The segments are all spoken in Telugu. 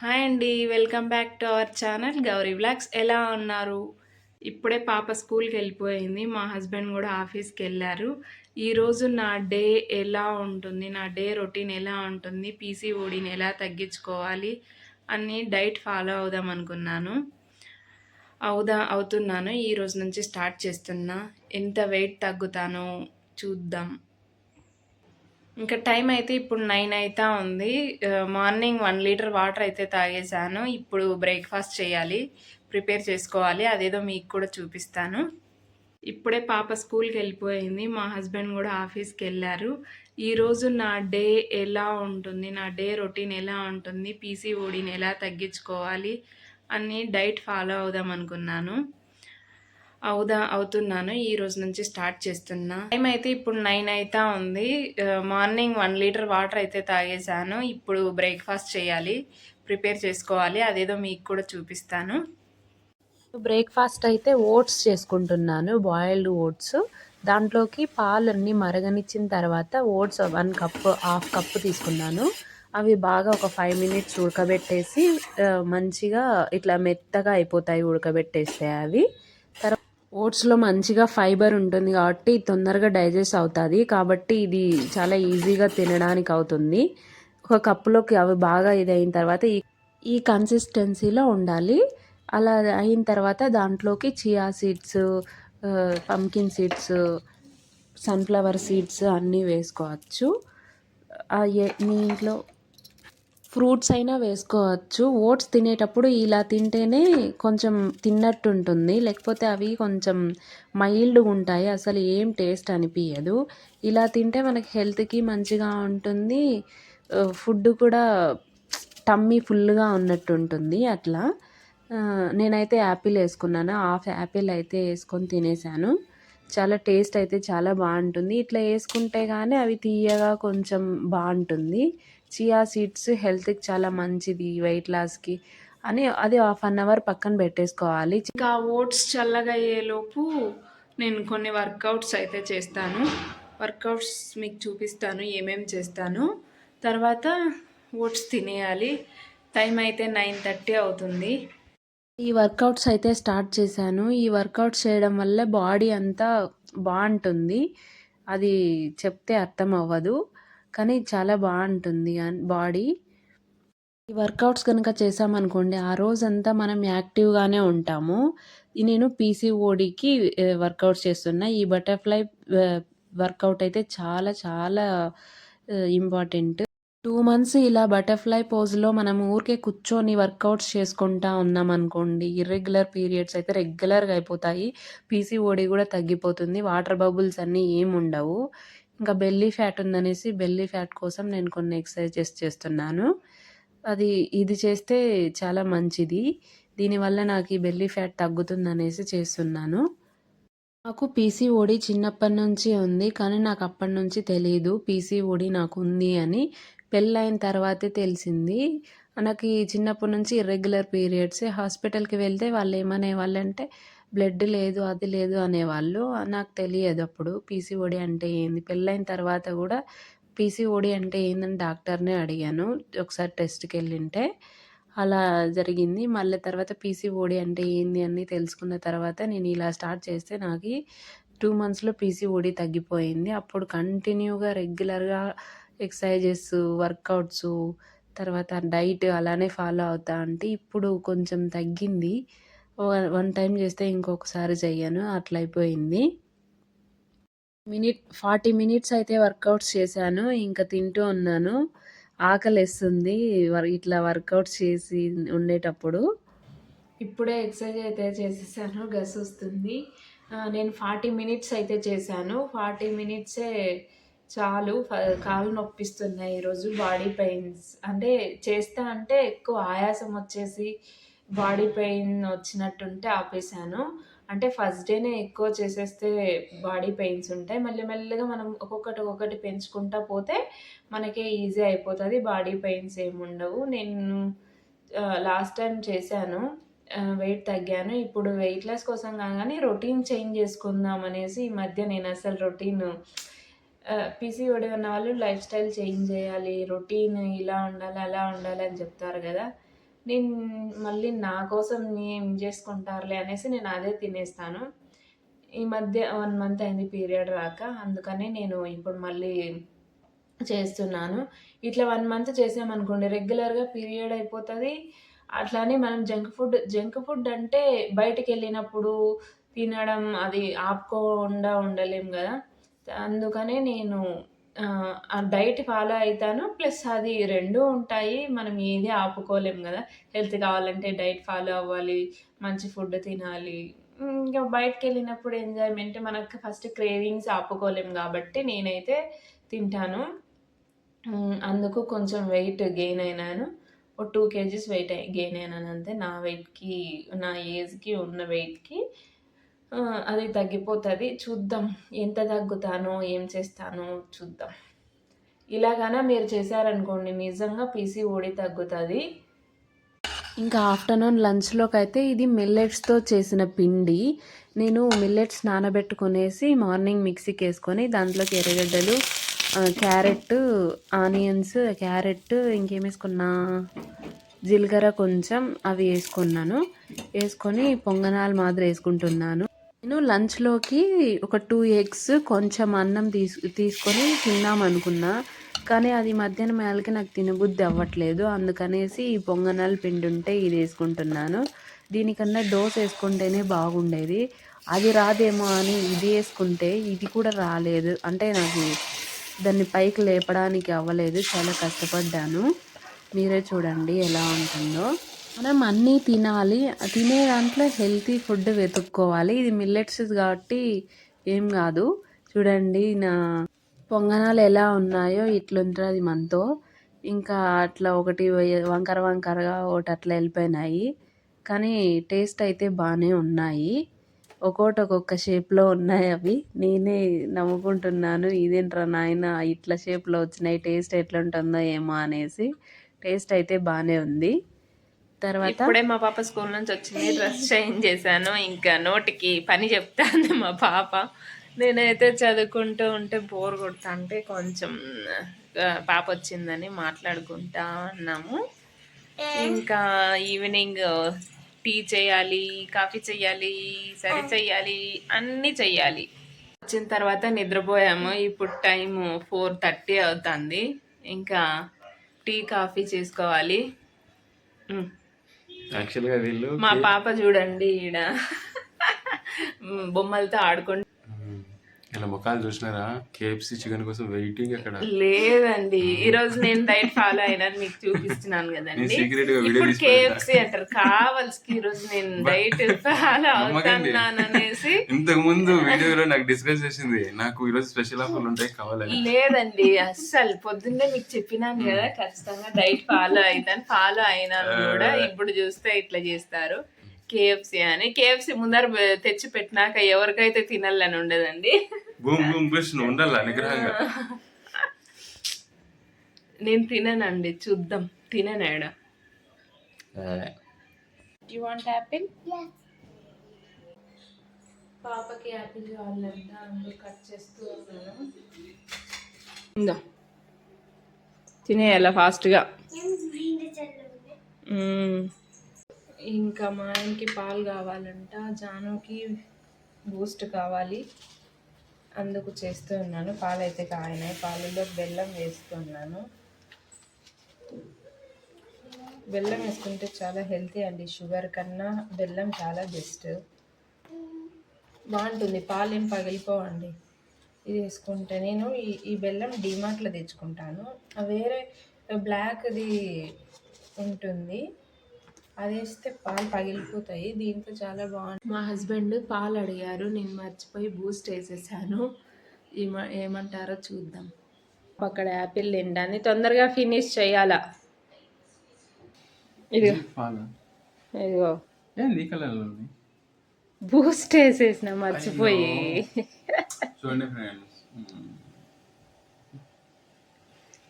హాయ్ అండి. Welcome back to our channel Gauri vlogs. ఎలా ఉన్నారు? ఇప్పుడే పాప స్కూల్‌కెళ్ళిపోయింది. మా హస్బెండ్ గూడా ఆఫీస్‌కెళ్లారు. ఈరోజు నా డే ఎలా ఉంటుంది? నా డే రొటీన్ ఎలా ఉంటుంది? పీసీఓడీని ఎలా తగ్గించుకోవాలి అని డైట్ ఫాలో అవుదాం అనుకున్నాను. అవుతున్నాను. ఈ రోజు నుంచి స్టార్ట్ చేస్తున్నా. ఎంత వెయిట్ తగ్గుతానో చూద్దాం. ఇంకా టైం అయితే ఇప్పుడు 9 అయితా ఉంది. మార్నింగ్ 1 లీటర్ వాటర్ అయితే తాగేశాను. ఇప్పుడు బ్రేక్‌ఫాస్ట్ చేయాలి. ప్రిపేర్ చేసుకోవాలి. అదేదో మీకు కూడా చూపిస్తాను. ఇప్పుడే పాప స్కూల్‌కెళ్ళిపోయింది. మా హస్బెండ్ గూడా ఆఫీస్‌కెళ్లారు. ఈరోజు నా డే ఎలా ఉంటుంది? నా డే రొటీన్ ఎలా ఉంటుంది? పీసీఓడీని ఎలా తగ్గించుకోవాలి అని డైట్ ఫాలో అవుదాం అనుకున్నాను. అవుతున్నాను. ఈ రోజు నుంచి స్టార్ట్ చేస్తున్నా. టైం అయితే ఇప్పుడు 9 అయితా ఉంది. మార్నింగ్ 1 లీటర్ వాటర్ అయితే తాగేశాను. ఇప్పుడు బ్రేక్‌ఫాస్ట్ చేయాలి. ప్రిపేర్ చేసుకోవాలి. అదేదో మీకు కూడా చూపిస్తాను. బ్రేక్‌ఫాస్ట్ అయితే ఓట్స్ చేసుకుంటున్నాను. Boiled oats. దాంట్లోకి పాలన్నీ మరగనిచ్చిన తర్వాత ఓట్స్ 1 కప్పు, హాఫ్ కప్పు తీసుకున్నాను. అవి బాగా ఒక 5 మినిట్స్ ఉడకబెట్టేసి మంచిగా ఇట్లా మెత్తగా అయిపోతాయి ఉడకబెట్టేస్తే అవి. ఓట్స్‌లో మంచిగా ఫైబర్ ఉంటుంది కాబట్టి తొందరగా డైజెస్ట్ అవుతాది. కాబట్టి ఇది చాలా ఈజీగా తినడానికి అవుతుంది. ఒక కప్పులోకి అవి బాగా ఇదయిన తర్వాత ఈ కన్సిస్టెన్సీలో ఉండాలి. అలా అయిన తర్వాత దాంట్లోకి chia seeds, pumpkin seeds, sunflower seeds అన్నీ వేసుకోవచ్చు. మీ ఇంట్లో ఫ్రూట్స్ అయినా వేసుకోవచ్చు. ఓట్స్ తినేటప్పుడు ఇలా తింటేనే కొంచెం తిన్నట్టుంటుంది. లేకపోతే అవి కొంచెం మైల్డ్‌గుంటాయి. అసలు ఏం టేస్ట్ అనిపియదు. ఇలా తింటే మనకి హెల్త్‌కి మంచిగా ఉంటుంది. ఫుడ్ కూడా టమ్మీ ఫుల్‌గా ఉన్నట్టుంటుంది అట్లా. నేనైతే యాపిల్ ఏసుకున్నాను. హాఫ్ యాపిల్ అయితే ఏసుకొని తినేసాను. చాలా టేస్ట్ అయితే చాలా బావుంటుంది. ఇట్లా ఏసుకుంటే గానీ అవి తియ్యగా కొంచెం బావుంటుంది. చియా సీడ్స్ హెల్త్‌కి చాలా మంచిది వెయిట్ లాస్‌కి అని అది హాఫ్ అన్ అవర్ పక్కన పెట్టేసుకోవాలి. ఇంకా ఓట్స్ చల్లగా అయ్యేలోపు నేను కొన్ని వర్కౌట్స్ అయితే చేస్తాను. వర్కౌట్స్ మీకు చూపిస్తాను ఏమేమి చేస్తాను. తర్వాత ఓట్స్ తినేయాలి. టైం అయితే 9:30 అవుతుంది. ఈ వర్కౌట్స్ అయితే స్టార్ట్ చేశాను. ఈ వర్కౌట్స్ చేయడం వల్ల బాడీ అంతా బావుంటుంది. అది చెప్తే అర్థం అవ్వదు. కానీ చాలా బావుంటుంది బాడీ. ఈ వర్కౌట్స్ గనుక చేశామనుకోండి, ఆ రోజంతా మనం యాక్టివ్‌గానే ఉంటాము. నేను పీసీఓడీకి వర్కౌట్స్ చేస్తున్నా. ఈ బటర్‌ఫ్లై వర్కౌట్ అయితే చాలా చాలా ఇంపార్టెంట్. 2 మంత్స్ ఇలా బటర్‌ఫ్లై పోజ్‌లో మనం ఊరికే కూర్చొని వర్కౌట్స్ చేసుకుంటా ఉన్నామనుకోండి, ఇర్రెగ్యులర్ పీరియడ్స్ అయితే రెగ్యులర్‌గా అయిపోతాయి. పీసీఓడీ గూడా తగ్గిపోతుంది. వాటర్ బబుల్స్ అన్నీ ఏముండవు. ఇంకా బెల్లీ ఫ్యాట్ ఉందనేసి బెల్లీ ఫ్యాట్ కోసం నేను కొన్ని ఎక్సర్‌సైజెస్ చేస్తున్నాను. ఇది చేస్తే చాలా మంచిది. దీనివల్ల నాకు ఈ బెల్లీ ఫ్యాట్ తగ్గుతుందనేసి చేస్తున్నాను. నాకు పీసీఓడీ చిన్నప్పటి నుంచి ఉంది. కానీ నాకు అప్పటి నుంచి తెలీదు పీసీఓడీ నాకుంది అని. పెళ్ళైన తర్వాతే తెలిసింది. నాకీ చిన్నప్పటి నుంచి ఇర్రెగ్యులర్ పీరియడ్సే. హాస్పిటల్‌కి వెళ్తే వాళ్ళేమనేవాళ్ళంటే బ్లడ్ లేదు, అది లేదు అనేవాళ్ళు. నాకు తెలియదప్పుడు పీసీఓడీ అంటే ఏంది. పెళ్ళైన తర్వాత గూడా పీసీఓడీ అంటే ఏందని డాక్టర్‌నే అడిగాను. ఒకసారి టెస్ట్‌కెళ్ళింటే. అలా జరిగింది. మళ్ళీ తర్వాత పీసీఓడీ అంటే ఏంది అని తెలుసుకున్న తర్వాత నేను ఇలా స్టార్ట్ చేస్తే నాకి 2 మంత్స్‌లో పీసీఓడీ తగ్గిపోయింది. అప్పుడు కంటిన్యూగా రెగ్యులర్‌గా ఎక్సర్‌సైజెస్, వర్కౌట్సు, తర్వాత డైట్ అలానే ఫాలో అవుతా అంటే ఇప్పుడు కొంచెం తగ్గింది. వన్ టైమ్ చేస్తే ఇంకొకసారి చెయ్యను అట్లయిపోయింది. 40 మినిట్స్ అయితే వర్కౌట్స్ చేశాను. ఇంక తింటూ ఉన్నాను. ఆకలేస్తుంది ఇట్లా వర్కౌట్స్ చేసి ఉండేటప్పుడు. ఇప్పుడే ఎక్సర్సైజ్ అయితే చేసేసాను. గసొస్తుంది. నేను 40 మినిట్స్ అయితే చేశాను. 40 మినిట్సే చాలు. కాళ్ళు నొప్పిస్తున్నాయి ఈరోజు. బాడీ పెయిన్స్ అంటే చేస్తా అంటే ఎక్కువ ఆయాసం వచ్చేసి బాడీ పెయిన్ వచ్చినట్టుంటే ఆపేసాను. అంటే ఫస్ట్ డేనే ఎక్కువ చేసేస్తే బాడీ పెయిన్స్ ఉంటాయి. మళ్ళీ మెల్లగా మనం ఒక్కొక్కటి ఒక్కొక్కటి పెంచుకుంటా పోతే మనకే ఈజీ అయిపోతది. బాడీ పెయిన్స్ ఏముండవు. నేను లాస్ట్ టైమ్ చేశాను. వెయిట్ తగ్గాను. ఇప్పుడు వెయిట్ లాస్ కోసం కాగానే రొటీన్ చేంజ్ చేసుకుందాం అనేసి ఈ మధ్య నేనసలు పీసీఓడీ ఉన్నవాళ్ళు లైఫ్ స్టైల్ చేంజ్ చేయాలి. రొటీన్ ఇలా ఉండాలి, అలా ఉండాలి అని చెప్తారు గదా! నేను మళ్ళీ నా కోసం ఏం చేసుకుంటారులే అనేసి నేను అదే తినేస్తాను. ఈ మధ్య 1 మంత్ అయింది పీరియడ్ రాక. అందుకనే నేను ఇప్పుడు మళ్ళీ చేస్తున్నాను. ఇట్లా 1 మంత్ చేసామనుకోండి రెగ్యులర్‌గా పీరియడ్ అయిపోతది. అట్లని మనం జంక్ ఫుడ్ అంటే బయటికెళ్ళినప్పుడు తినడం అది ఆపుకోకుండా ఉండలేం గదా! అందుకనే నేను ఆ డైట్ ఫాలో అయితాను. ప్లస్ అది 2 ఉంటాయి. మనం ఏది ఆపుకోలేం గదా! హెల్త్ కావాలంటే డైట్ ఫాలో అవ్వాలి. మంచి ఫుడ్ తినాలి. ఇంక బయటికెళ్ళినప్పుడు ఎంజాయ్‌మెంట్ మనకు ఫస్ట్ క్రేవింగ్స్ ఆపుకోలేం గాబట్టి నేనైతే తింటాను. అందుకు కొంచెం వెయిట్ గెయిన్ అయినాను. ఓ 2 కేజీస్ గెయిన్ అయినానంతే. నా వెయిట్‌కి, నా ఏజ్‌కి ఉన్న వెయిట్‌కి అది తగ్గిపోతది. చూద్దాం ఎంత తగ్గుతానో, ఏం చేస్తానో చూద్దాం. ఇలాగన మీరు చేశారనుకోండి నిజంగా పీసీఓడీ తగ్గుతది. ఇంకా ఆఫ్టర్‌నూన్ లంచ్‌లోకైతే ఇది మిల్లెట్స్‌తో చేసిన పిండి. నేను మిల్లెట్స్ నానబెట్టుకొనేసి మార్నింగ్ మిక్సీకేసుకొని దాంట్లోకి ఎర్రగడ్డలు, క్యారెట్, ఆనియన్స్, క్యారెట్ ఇంకేమేసుకున్నా జీలకర్ర కొంచెం అవి ఏసుకున్నాను. ఏసుకొని పొంగనాలు మాదిరి ఏసుకుంటున్నాను. నేను లంచ్‌లోకి ఒక 2 ఎగ్స్ కొంచెం అన్నం తీసుకొని తిందామనుకున్నా. కానీ అది మధ్యాహ్నం వేళకి నాకు తినబుద్ధి అవ్వట్లేదు. అందుకనేసి ఈ పొంగనాలు పిండి ఉంటే ఇది ఏసుకుంటున్నాను. దీనికన్నా దోస ఏసుకుంటేనే బాగుండేది. అది రాదేమో అని ఇది ఏసుకుంటే ఇది కూడా రాలేదు. అంటే నాకు దాన్ని పైకి లేపడానికి అవ్వలేదు. చాలా కష్టపడ్డాను. మీరే చూడండి ఎలా ఉంటుందో. మనం అన్నీ తినాలి. తినే దాంట్లో హెల్తీ ఫుడ్ వెతుక్కోవాలి. ఇది మిల్లెట్స్ కాబట్టి ఏం కాదు. చూడండి నా పొంగనాలు ఎలా ఉన్నాయో ఇట్లుంటది మనతో. ఇంకా అట్లా ఒకటి వంకర వంకరగా ఒకటి అట్లా వెళ్ళిపోయినాయి. కానీ టేస్ట్ అయితే బాగానే ఉన్నాయి. ఒక్కోటి ఒక్కొక్క షేప్‌లో ఉన్నాయి అవి. నేనే నవ్వుకుంటున్నాను. ఇదేంట్రా నాయనా ఇట్లా షేప్‌లో వచ్చినాయి. టేస్ట్ ఎట్లుంటుందో ఏమో అనేసి. టేస్ట్ అయితే బాగానే ఉంది. తర్వాత ఇప్పుడే మా పాప స్కూల్ నుంచి వచ్చింది. డ్రెస్ చేంజ్ చేశాను. ఇంకా నోటికి పని చెప్తాంది మా పాప. నేనైతే చదువుకుంటూ ఉంటే బోర్ కొడతాంటే కొంచెం పాప వచ్చిందని మాట్లాడుకుంటా ఉన్నాము. ఇంకా ఈవినింగ్ టీ చేయాలి, కాఫీ చేయాలి, సరి చేయాలి, అన్నీ చెయ్యాలి. వచ్చిన తర్వాత నిద్రపోయాము. ఇప్పుడు టైము 4:30 అవుతుంది. ఇంకా టీ కాఫీ చేసుకోవాలి. యాక్చువల్గా వీళ్ళు మా పాప చూడండి ఈడ బొమ్మలతో ఆడుకుంటూ ఇలా ముఖాలు చూసినారా కేఎఫ్సి చికెన్ కోసం వెయిటింగ్ అక్కడ. లేదండి ఈరోజు నేను డైట్ ఫాలో అయినని మీకు చూపిస్తున్నాను కదండి. సీక్రెట్ గా వీడియో ఇప్పుడు కేఎఫ్సి అంటారు కావాల్సి ఈరోజు నేను డైట్ ఫాలో అవుతున్నాను అనేసి. ఇంతకు ముందు వీడియోలో నాకు డిస్కస్ చేసింది నాకు ఈరోజు స్పెషల్ ఆఫర్లు ఉంటాయి కావాలని. లేదండి అస్సలు పొద్దున్నే మీకు చెప్పినాను కదా ఖచ్చితంగా డైట్ ఫాలో అయినాను కూడా. ఇప్పుడు చూస్తే ఇట్లా చేస్తారు కేఎఫ్సి అని. కేఎఫ్సి ముందర తెచ్చి పెట్టినాక ఎవరికైతే తినాలని ఉండదండి. బూమ్ బూమ్ బూస్ట్ ఉండాల నిగ్రహంగా. నేను తిననండి. చూద్దాం తిననాడ. You want apple? పాపకి యాపిల్ కావాలంట అందుకు కట్ చేస్తూ ఉన్నాను. ఇందా తినేయాల ఫాస్ట్గా. ఇంకా మా ఆయనకి పాలు కావాలంట, జానుకి బూస్ట్ కావాలి. అందుకు చేస్తూ ఉన్నాను. పాలు అయితే కాయినాయి. పాలలో బెల్లం వేస్తున్నాను. బెల్లం వేసుకుంటే చాలా హెల్తీ అండి. షుగర్ కన్నా బెల్లం చాలా బెస్ట్. బాగుంటుంది. పాలు ఏం పగిలిపోవండి ఇది వేసుకుంటే. నేను ఈ బెల్లం డీమార్ట్లో తెచ్చుకుంటాను. వేరే బ్లాక్ది ఉంటుంది, అది వేస్తే పాలు పగిలిపోతాయి. దీంట్లో చాలా బాగుంటుంది. మా హస్బెండ్ పాలు అడిగారు, నేను మర్చిపోయి బూస్ట్ వేసేసాను. ఏమంటారో చూద్దాం. అక్కడ యాపిల్ తిండాన్ని తొందరగా ఫినిష్ చేయాలా. ఇదిగో బూస్ట్ వేసేసిన మర్చిపోయి. చూడండి ఫ్రెండ్స్,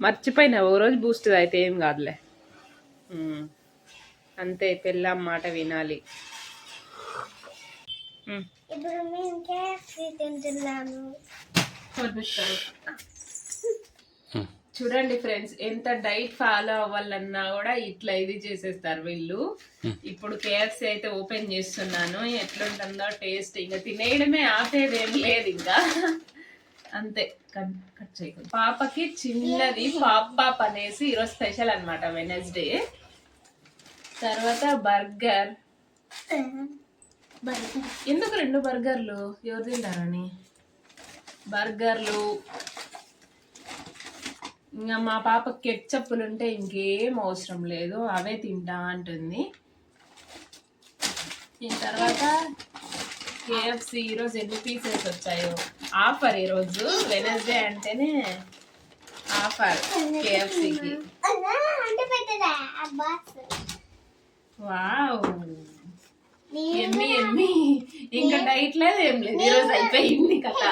మర్చిపోయినా ఓ రోజు బూస్ట్ అయితే ఏం కాదులే. అంతే పెళ్ళాం మాట వినాలి. ఇప్పుడు మేము కేఎఫ్సి తింటున్నాము. చూడండి ఫ్రెండ్స్, ఎంత డైట్ ఫాలో అవ్వాలన్నా కూడా ఇట్లా ఇది చేసేస్తారు వీళ్ళు. ఇప్పుడు KFC అయితే ఓపెన్ చేస్తున్నాను, ఎట్లుంటుందో టేస్ట్. ఇంకా తినేయడమే, ఆపేదేం లేదు ఇంకా. అంతే, కట్ చేయకూడదు. పాపకి చిన్నది పాప్ అనేసి ఈరోజు స్పెషల్ అన్నమాట, వెనస్డే. తర్వాత బర్గర్. ఎందుకు 2 బర్గర్లు? ఎవరు తింటారని బర్గర్లు. ఇంకా మా పాప కెచ్చప్పులు ఉంటే ఇంకేం అవసరం లేదు, అవే తింటా అంటుంది. దీని తర్వాత KFC ఈరోజు ఎన్ని పీసెస్ వచ్చాయో. ఆఫర్ ఈరోజు వెనస్డే అంటేనే ఆఫర్ KFCకి. వావ్, ఎమ్మి ఎమ్మి. ఇంకా డైట్ లేదు, ఏం లేదు, ఈరోజు అయిపోయింది కథ.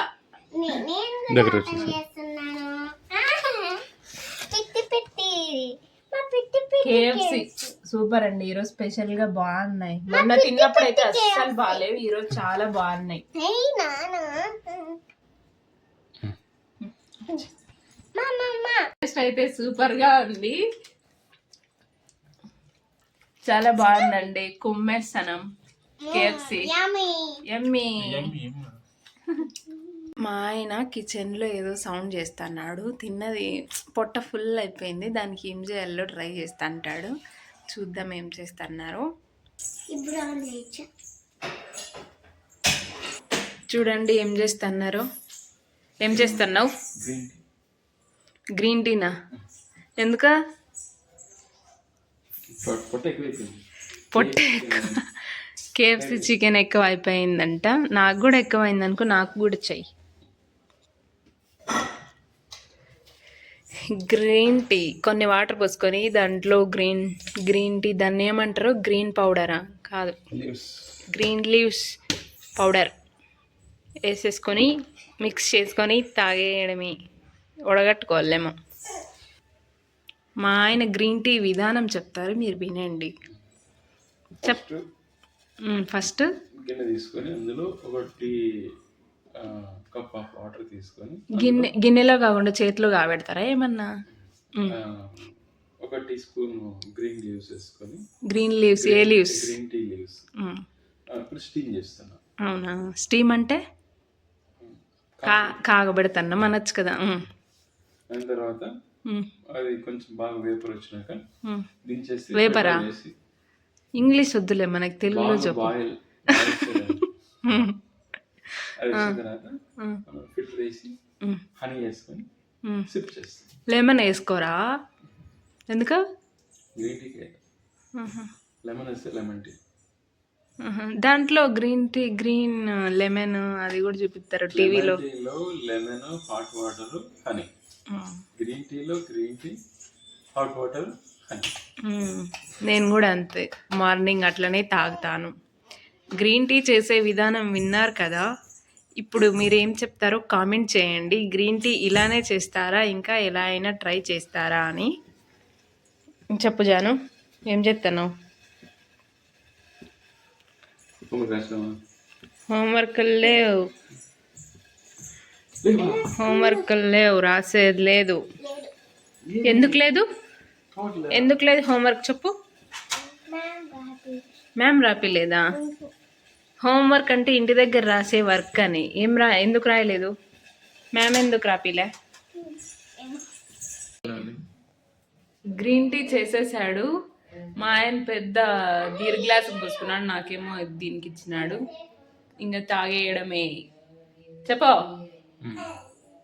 KFC సూపర్ అండి, ఈరోజు స్పెషల్ గా బాగున్నాయి. మొన్న తిన్నప్పుడు అయితే అస్సలు బాగాలేవు, ఈరోజు చాలా బాగున్నాయి. టేస్ట్ అయితే సూపర్ గా ఉంది, చాలా బాగుందండి. కుమ్మేస్తనం KFC. యమ్మీ. మా ఆయన కిచెన్లో ఏదో సౌండ్ చేస్తున్నాడు. తిన్నది పొట్ట ఫుల్ అయిపోయింది, దానికి ఏం చేయాలో ట్రై చేస్తా అంటాడు. చూద్దాం ఏం చేస్తున్నారు. చూడండి ఏం చేస్తున్నారు. ఏం చేస్తున్నావు? గ్రీన్ టీనా? ఎందుక? పొట్ట KFC చికెన్ ఎక్కువ అయిపోయిందంట. నాకు కూడా ఎక్కువైంది అనుకో, నాకు కూడా చెయ్యి. గ్రీన్ టీ కొన్ని వాటర్ పోసుకొని దాంట్లో గ్రీన్ టీ, దాన్ని ఏమంటారు, గ్రీన్ పౌడరా కాదు, గ్రీన్ లీవ్స్ పౌడర్ వేసేసుకొని మిక్స్ చేసుకొని తాగేయడమే, ఉడగట్టుకోవాలేమో. మా ఆయన గ్రీన్ టీ విధానం చెప్తారు, మీరు వినండి. ఫస్ట్ గిన్నె తీసుకొని అందులో ఒక టీ కప్ ఆఫ్ వాటర్ తీసుకొని, గిన్నెలో కాకుండా చేతిలో కాబెడతారా ఏమన్నా? ఒక టీ స్పూన్ గ్రీన్ లీవ్స్ వేసుకొని. గ్రీన్ లీవ్స్ ఏ లీవ్స్? Green tea leaves. ఇప్పుడు స్టీమ్ చేస్తున్నా. అవునా, స్టీమ్ అంటే కాగబెడతాను అనొచ్చు కదా. దాని తర్వాత అది కొంచెం బాగా వేపర్ వచ్చినాక దించేసి, వేపరా? ఇంగ్లీష్ వద్దులే, మనకి తెలుగులో చెప్పు. బాయిల్ అది వచ్చిన తర్వాత ఫిల్టర్ వేసి హనీ వేసుకొని సిప్ చేస్తాం. లెమన్ వేసుకోరా? ఎందుకు? గ్రీన్ టీకి లెమన్ వేస్తే లెమన్ టీ. దాంట్లో గ్రీన్ లెమన్ అది కూడా చూపిస్తారు టీవీలో. Lemon, hot water, honey. Green టీలో green tea, hot water, honey. నేను కూడా అంతే, మార్నింగ్ అట్లనే తాగుతాను. గ్రీన్ టీ చేసే విధానం విన్నారు కదా. ఇప్పుడు మీరేం చెప్తారో కామెంట్ చేయండి. గ్రీన్ టీ ఇలానే చేస్తారా, ఇంకా ఎలా అయినా ట్రై చేస్తారా అని చెప్పు. జాను, ఏం చెప్తాను? హోంవర్క్ లేవు, రాసేది లేదు. ఎందుకు లేదు హోంవర్క్ చెప్పు. మ్యామ్ రాపిలేదా? హోంవర్క్ అంటే ఇంటి దగ్గర రాసే వర్క్ అని. ఎందుకు రాయలేదు మ్యామ్? ఎందుకు రాపిలే? గ్రీన్ టీ చేసేసాడు మా ఆయన, పెద్ద బీర్ గ్లాస్ పోసుకున్నాడు, నాకేమో దీనికి ఇచ్చినాడు. ఇంకా తాగేయడమే. చెప్పు.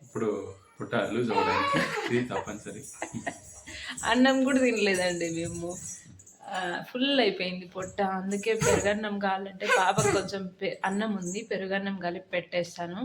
ఇప్పుడు పుట్ట లూజ్ అవ్వడానికి ఇది తప్పనిసరి. అన్నం కూడా తినలేదండి మేము, ఫుల్ అయిపోయింది పొట్ట. అందుకే పెరుగన్నం కావాలంటే పాపకు కొంచెం అన్నం ఉంది, పెరుగన్నం కలిపి పెట్టేస్తాను.